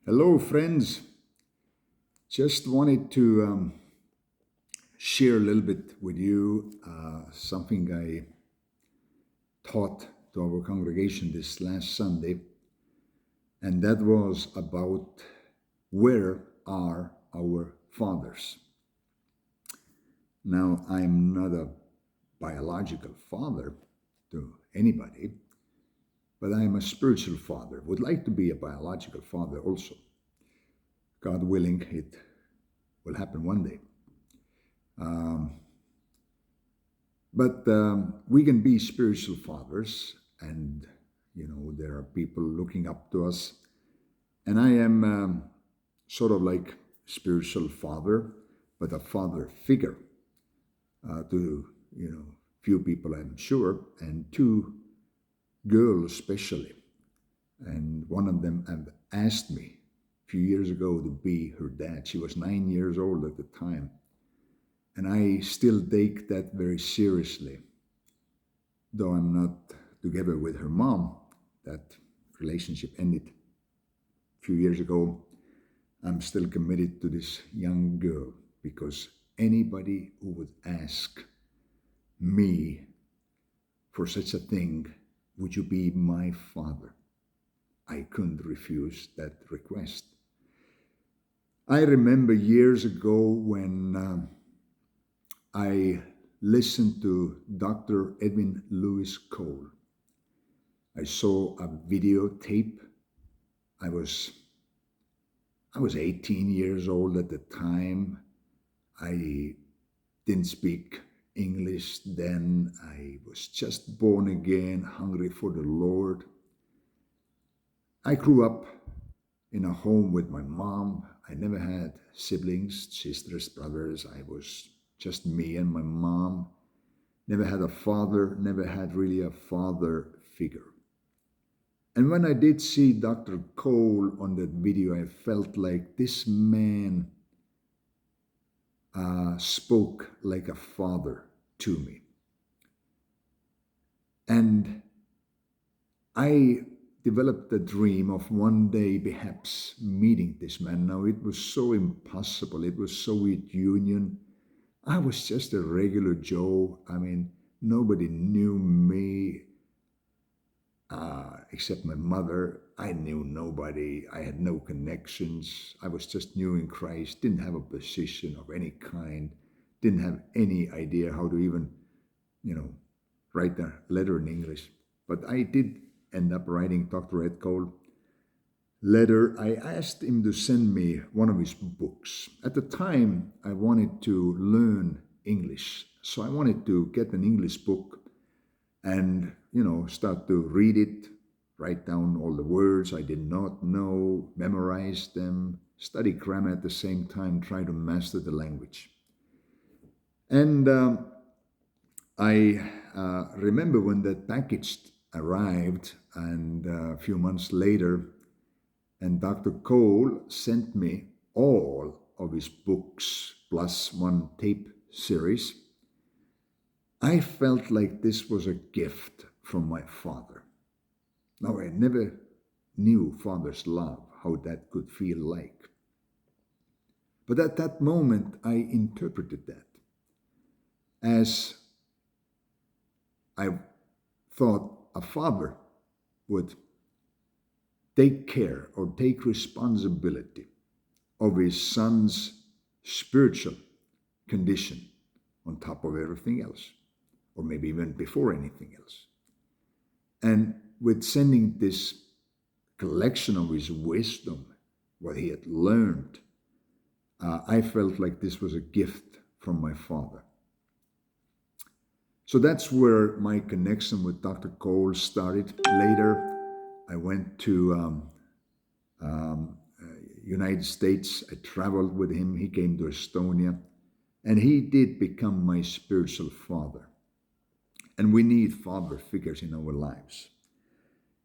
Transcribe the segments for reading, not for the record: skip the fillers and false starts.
Hello, friends. Just wanted to share a little bit with you something I taught to our congregation this last Sunday, and that was about where are our fathers. Now, I'm not a biological father to anybody, but I'm a spiritual father. Would like to be a biological father also. God willing, it will happen one day. Um, But we can be spiritual fathers, and there are people looking up to us. And I am sort of like spiritual father, but a father figure to few people, I'm sure, and two girls especially. And one of them have asked me a few years ago to be her dad. She was 9 years old at the time, and I still take that very seriously though I'm not together with her mom. That relationship ended a few years ago. I'm still committed to this young girl because anybody who would ask me for such a thing, would you be my father? I couldn't refuse that request. I remember years ago when I listened to Dr. Edwin Lewis Cole. I saw a videotape. I was I was 18 years old at the time. I didn't speak English then. I was just born again, hungry for the Lord. I grew up in a home with my mom. I never had siblings, sisters, brothers. I was just me and my mom. Never had a father, never had really a father figure. And when I did see Dr. Cole on that video, I felt like this man spoke like a father to me. And I developed the dream of one day perhaps meeting this man. Now, it was so impossible. It was Soviet Union. I was just a regular Joe. I mean, nobody knew me except my mother. I knew nobody. I had no connections. I was just new in Christ, didn't have a position of any kind, didn't have any idea how to even, you know, write a letter in English. But I did end up writing Dr. Ed Cole letter. I asked him to send me one of his books. At the time, I wanted to learn English. So I wanted to get an English book and start to read it, write down all the words I did not know, memorize them, study grammar at the same time, try to master the language. And I remember when that package arrived, and a few months later, and Dr. Cole sent me all of his books plus one tape series. I felt like this was a gift from my father. Now, I never knew father's love, how that could feel like. But at that moment, I interpreted that as I thought a father would take care or take responsibility of his son's spiritual condition on top of everything else, or maybe even before anything else. And with sending this collection of his wisdom, what he had learned, I felt like this was a gift from my father. So that's where my connection with Dr. Cole started. Later, I went to um, United States. I traveled with him. He came to Estonia, and he did become my spiritual father. And we need father figures in our lives.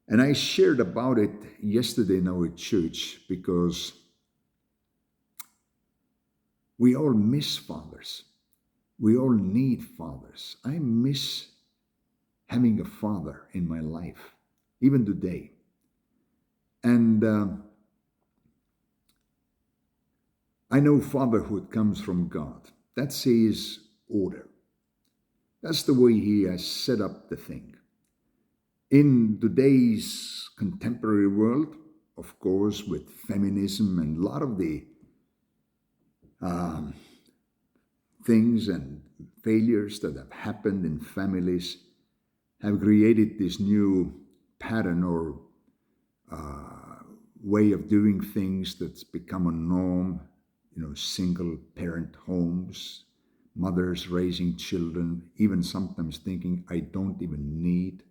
And I shared about it yesterday in our church because we all miss fathers. We all need fathers. I miss having a father in my life, even today. And I know fatherhood comes from God. That's his order. That's the way he has set up the thing. In today's contemporary world, of course, with feminism and a lot of the um, things and failures that have happened in families, have created this new pattern or way of doing things that's become a norm. Single parent homes, mothers raising children, even sometimes thinking, I don't even need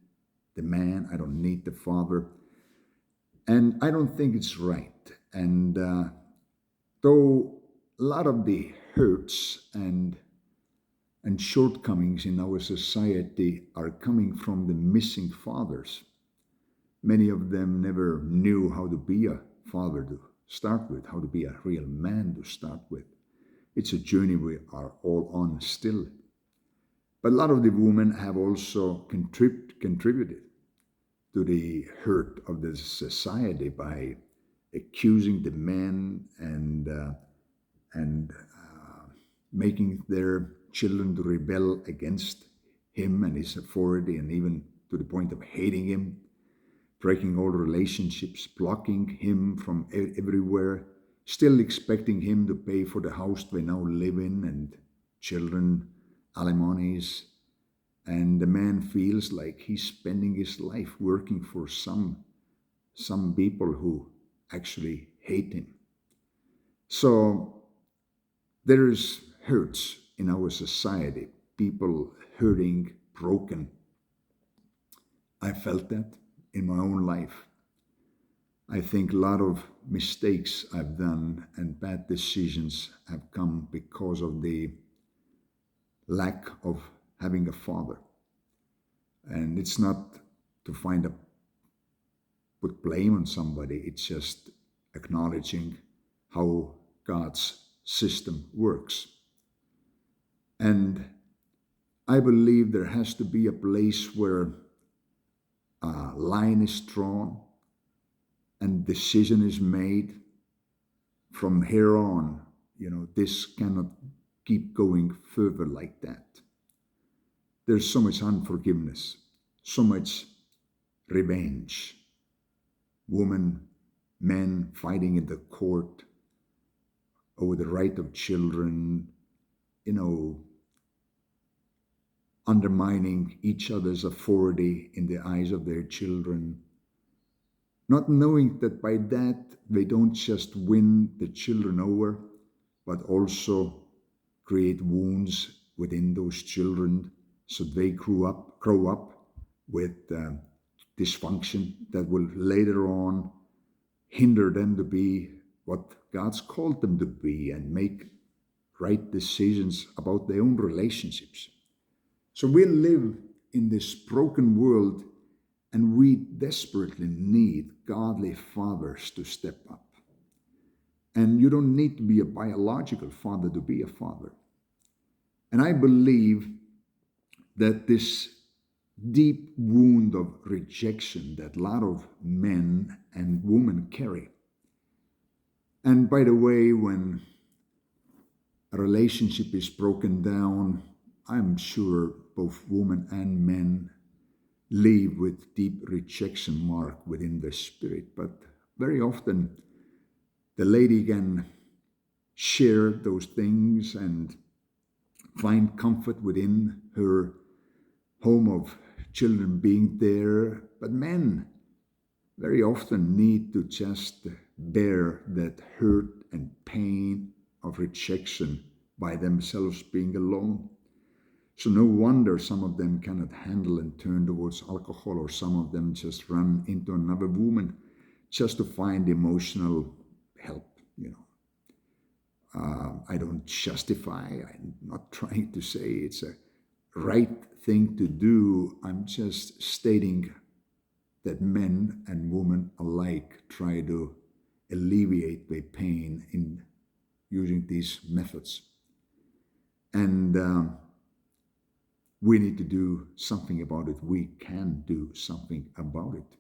the man, I don't need the father. And I don't think it's right. And though a lot of the hurts and shortcomings in our society are coming from the missing fathers, many of them never knew how to be a father to start with, how to be a real man to start with. It's a journey we are all on still. But a lot of the women have also contributed to the hurt of the society by accusing the men and making their children to rebel against him and his authority, and even to the point of hating him, breaking all relationships, blocking him from everywhere, still expecting him to pay for the house they now live in and children, alimonies. And the man feels like he's spending his life working for some people who actually hate him. So there's hurts in our society, people hurting, broken. I felt that in my own life. I think a lot of mistakes I've done and bad decisions have come because of the lack of having a father. And it's not to put blame on somebody, it's just acknowledging how God's system works. And I believe there has to be a place where a line is drawn and decision is made. From here on, this cannot keep going further like that. There's so much unforgiveness, so much revenge. Women, men fighting in the court over the right of children, undermining each other's authority in the eyes of their children, not knowing that by that they don't just win the children over, but also create wounds within those children, so they grow up with dysfunction that will later on hinder them to be what God's called them to be and make right decisions about their own relationships. So we live in this broken world, and we desperately need godly fathers to step up. And you don't need to be a biological father to be a father. And I believe that this deep wound of rejection that a lot of men and women carry. And by the way, when a relationship is broken down, I'm sure both women and men live with deep rejection mark within the spirit. But very often the lady can share those things and find comfort within her home of children being there. But men very often need to just bear that hurt and pain of rejection by themselves being alone. So no wonder some of them cannot handle and turn towards alcohol, or some of them just run into another woman just to find emotional help. I don't justify, I'm not trying to say it's a right thing to do. I'm just stating that men and women alike try to alleviate their pain in using these methods. And we need to do something about it. We can do something about it.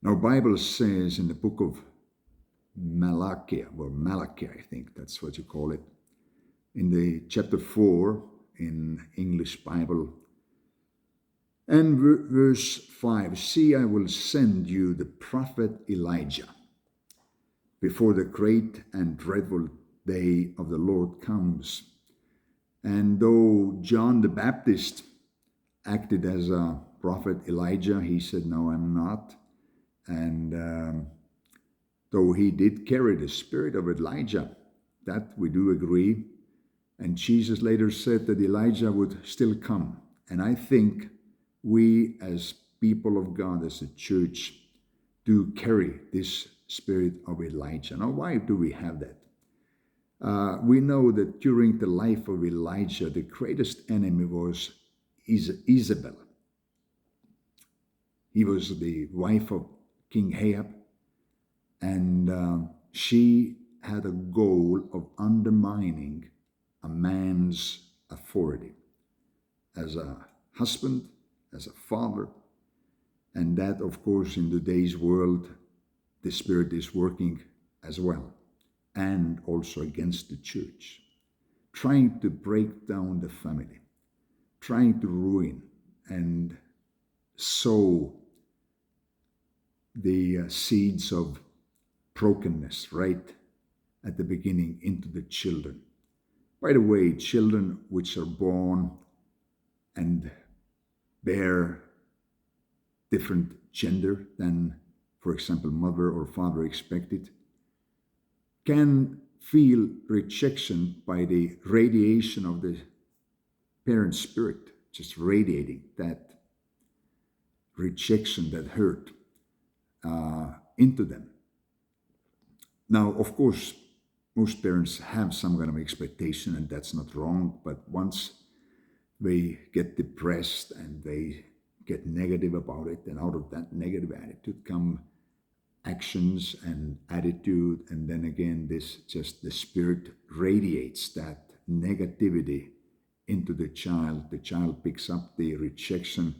Now, Bible says in the book of Malachi, or Malachi, I think that's what you call it. In the chapter 4 in English Bible. And verse 5, see, I will send you the prophet Elijah before the great and dreadful day of the Lord comes. And though John the Baptist acted as a prophet Elijah, he said, no, I'm not. And though he did carry the spirit of Elijah, that we do agree. And Jesus later said that Elijah would still come. And I think we as people of God, as a church, do carry this spirit of Elijah. Now, why do we have that? We know that during the life of Elijah, the greatest enemy was Jezebel. He was the wife of King Ahab, and she had a goal of undermining a man's authority as a husband, as a father. And that, of course, in today's world, the Spirit is working as well, and also against the church, trying to break down the family, trying to ruin and sow the seeds of brokenness right at the beginning into the children. By the way, children which are born and bear different gender than, for example, mother or father expected, can feel rejection by the radiation of the parent spirit, just radiating that rejection, that hurt into them. Now, of course, most parents have some kind of expectation, and that's not wrong, but once they get depressed and they get negative about it, and out of that negative attitude come actions and attitude, and then again this just the spirit radiates that negativity into the child. The child picks up the rejection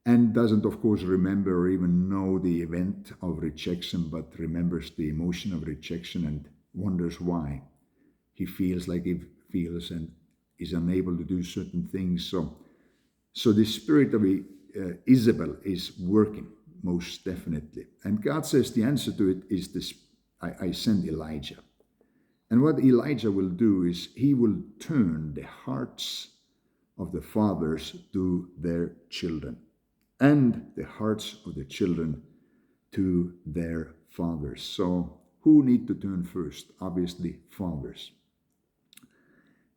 and doesn't, of course, remember or even know the event of rejection, but remembers the emotion of rejection and wonders why he feels like he feels and is unable to do certain things. So the spirit of Jezebel is working, most definitely. And God says the answer to it is this: I send Elijah. And what Elijah will do is he will turn the hearts of the fathers to their children, and the hearts of the children to their fathers. So who need to turn first? Obviously, fathers.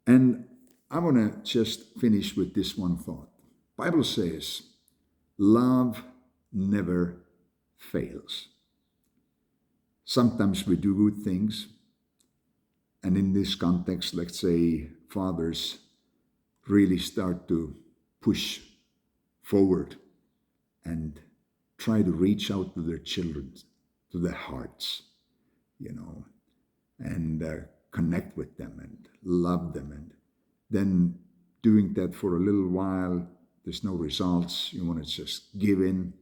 And I want to just finish with this one thought. Bible says, love never fails. Sometimes we do good things, and in this context, let's say fathers really start to push forward and try to reach out to their children, to their hearts, and connect with them and love them. And then doing that for a little while, there's no results. You want to just give in.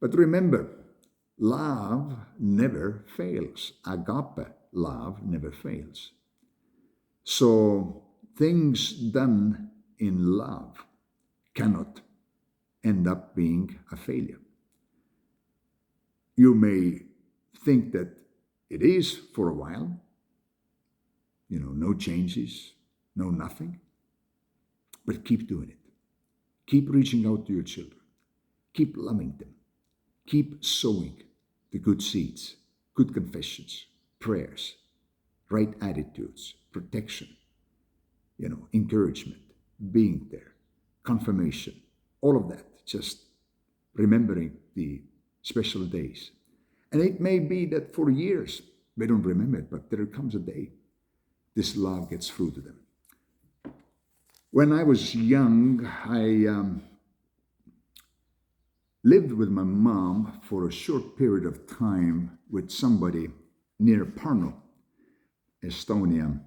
But remember, love never fails. Agape love never fails. So things done in love cannot end up being a failure. You may think that it is for a while, no changes, no nothing, but keep doing it. Keep reaching out to your children. Keep loving them. Keep sowing the good seeds, good confessions, prayers, right attitudes, protection, encouragement, being there, confirmation, all of that, just remembering the special days. And it may be that for years they don't remember it, but there comes a day this love gets through to them. When I was young, I lived with my mom for a short period of time with somebody near Pärnu, Estonia,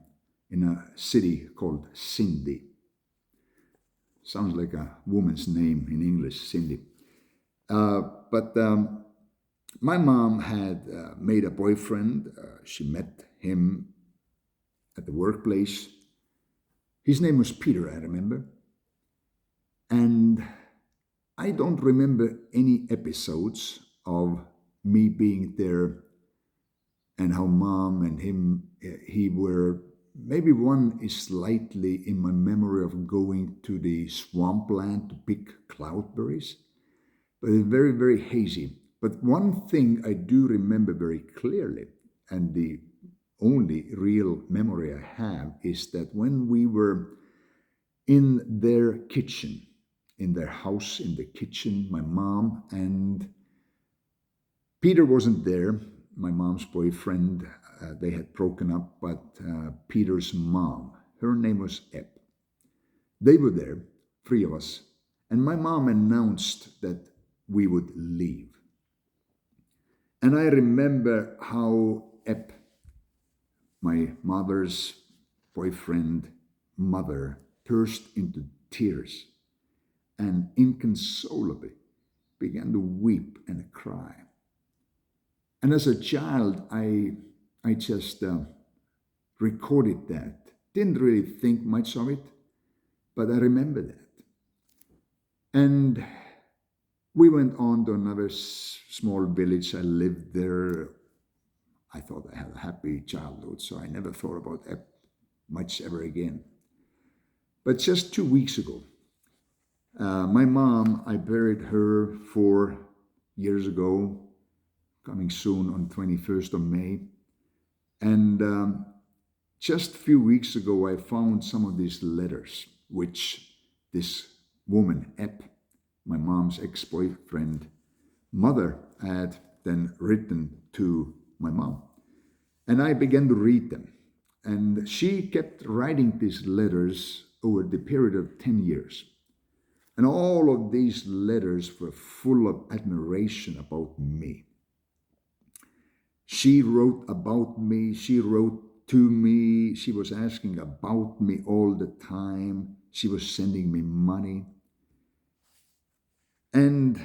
in a city called Sindi. Sounds like a woman's name in English, Cindy. But My mom had made a boyfriend. She met him at the workplace. His name was Peter, I remember. And I don't remember any episodes of me being there and how mom and him, he were, maybe one is slightly in my memory of going to the swampland to pick cloudberries, but it's very, very hazy. But one thing I do remember very clearly, and the only real memory I have, is that when we were in their kitchen, in their house, in the kitchen, my mom and Peter wasn't there, my mom's boyfriend. They had broken up, but Peter's mom, her name was Eb. They were there, three of us, and my mom announced that we would leave. And I remember how Eb, my mother's boyfriend, mother, burst into tears and inconsolably began to weep and cry. And as a child, I just recorded that. Didn't really think much of it, but I remember that. And we went on to another small village. I lived there. I thought I had a happy childhood, so I never thought about much ever again. But just 2 weeks ago, my mom, I buried her 4 years ago, coming soon on 21st of May. And just a few weeks ago, I found some of these letters, which this woman, Eb, my mom's ex-boyfriend, mother, had then written to my mom. And I began to read them. And she kept writing these letters over the period of 10 years. And all of these letters were full of admiration about me. She wrote about me, she wrote to me, she was asking about me all the time, she was sending me money. And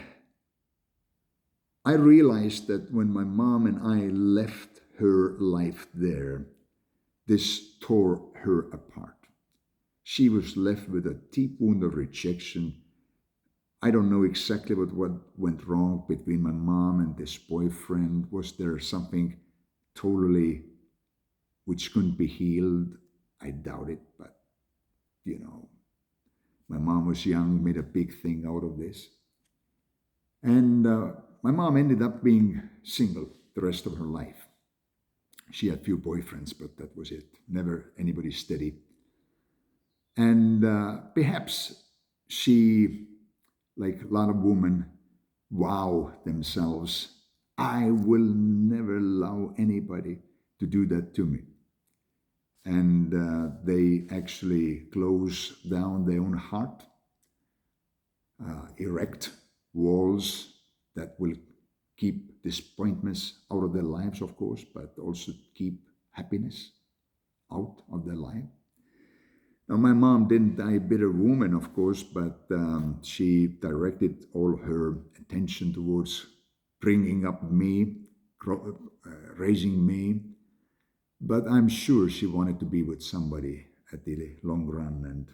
I realized that when my mom and I left her life there, this tore her apart. She was left with a deep wound of rejection. I don't know exactly what went wrong between my mom and this boyfriend. Was there something totally which couldn't be healed? I doubt it, but my mom was young, made a big thing out of this. And my mom ended up being single the rest of her life. She had few boyfriends, but that was it. Never anybody steady. And perhaps she, like a lot of women, wow themselves. I will never allow anybody to do that to me. And they actually close down their own heart, erect walls that will keep disappointments out of their lives, of course, but also keep happiness out of their life. Now, my mom didn't die a bitter woman, of course, but she directed all her attention towards bringing up me, raising me. But I'm sure she wanted to be with somebody at the long run.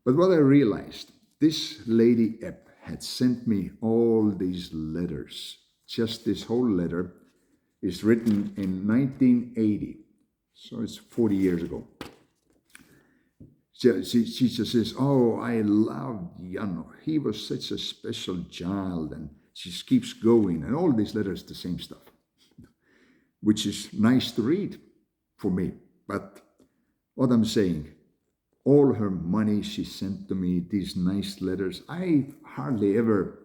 But what I realized, this lady Eb had sent me all these letters. Just this whole letter is written in 1980, so it's 40 years ago. She just says, oh, I loved Jano. He was such a special child. And she just keeps going. And all these letters, the same stuff, which is nice to read for me. But what I'm saying, all her money she sent to me, these nice letters, I hardly ever,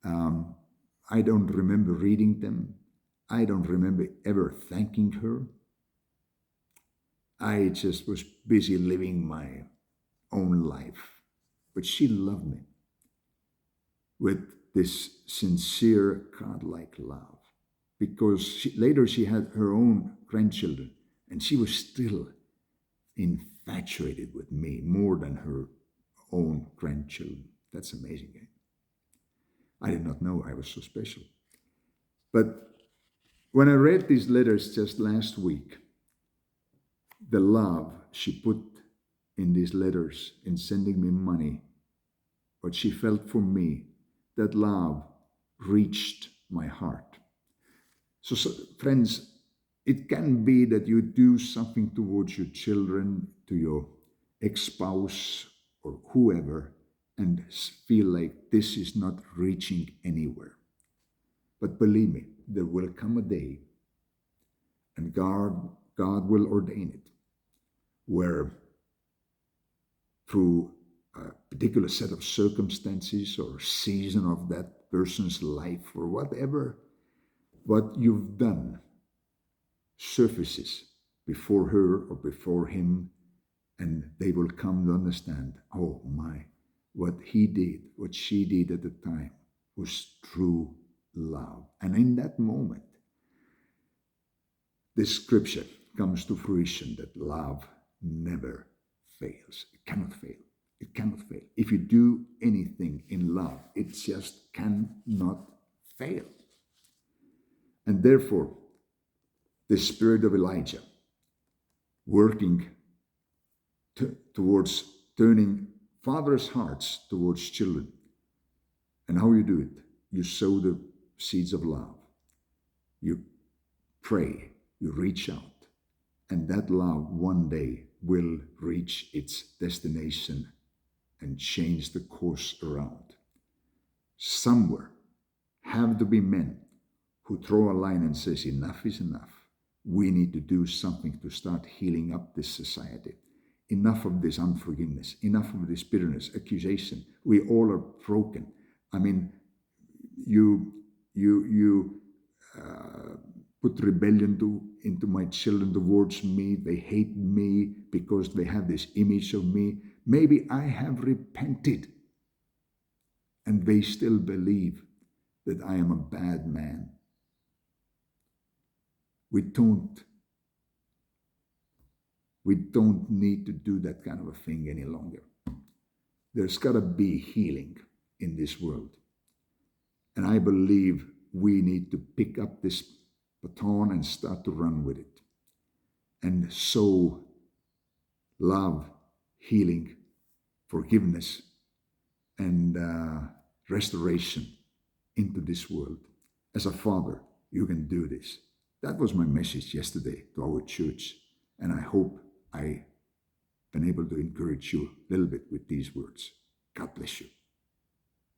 I don't remember reading them. I don't remember ever thanking her. I just was busy living my own life. But she loved me with this sincere, God-like love. Because later she had her own grandchildren, and she was still infatuated with me more than her own grandchildren. That's amazing. I did not know I was so special. But when I read these letters just last week, the love she put in these letters, in sending me money, what she felt for me, that love reached my heart. So, friends, it can be that you do something towards your children, to your ex-spouse or whoever, and feel like this is not reaching anywhere. But believe me, there will come a day, and God will ordain it, where through a particular set of circumstances or season of that person's life or whatever, what you've done surfaces before her or before him, and they will come to understand, oh my, what he did, what she did at the time was true love. And in that moment, this scripture comes to fruition that love never fails. It cannot fail. It cannot fail. If you do anything in love, it just cannot fail. And therefore, the spirit of Elijah working towards turning fathers' hearts towards children. And how you do it? You sow the seeds of love. You pray. You reach out. And that love one day will reach its destination and change the course around. Somewhere have to be men who throw a line and says, enough is enough. We need to do something to start healing up this society. Enough of this unforgiveness, enough of this bitterness, accusation. We all are broken. I mean, you put rebellion into my children towards me. They hate me because they have this image of me. Maybe I have repented and they still believe that I am a bad man. We don't need to do that kind of a thing any longer. There's got to be healing in this world. And I believe we need to pick up this baton and start to run with it. And sow love, healing, forgiveness, and restoration into this world. As a father, you can do this. That was my message yesterday to our church. And I hope I've been able to encourage you a little bit with these words. God bless you.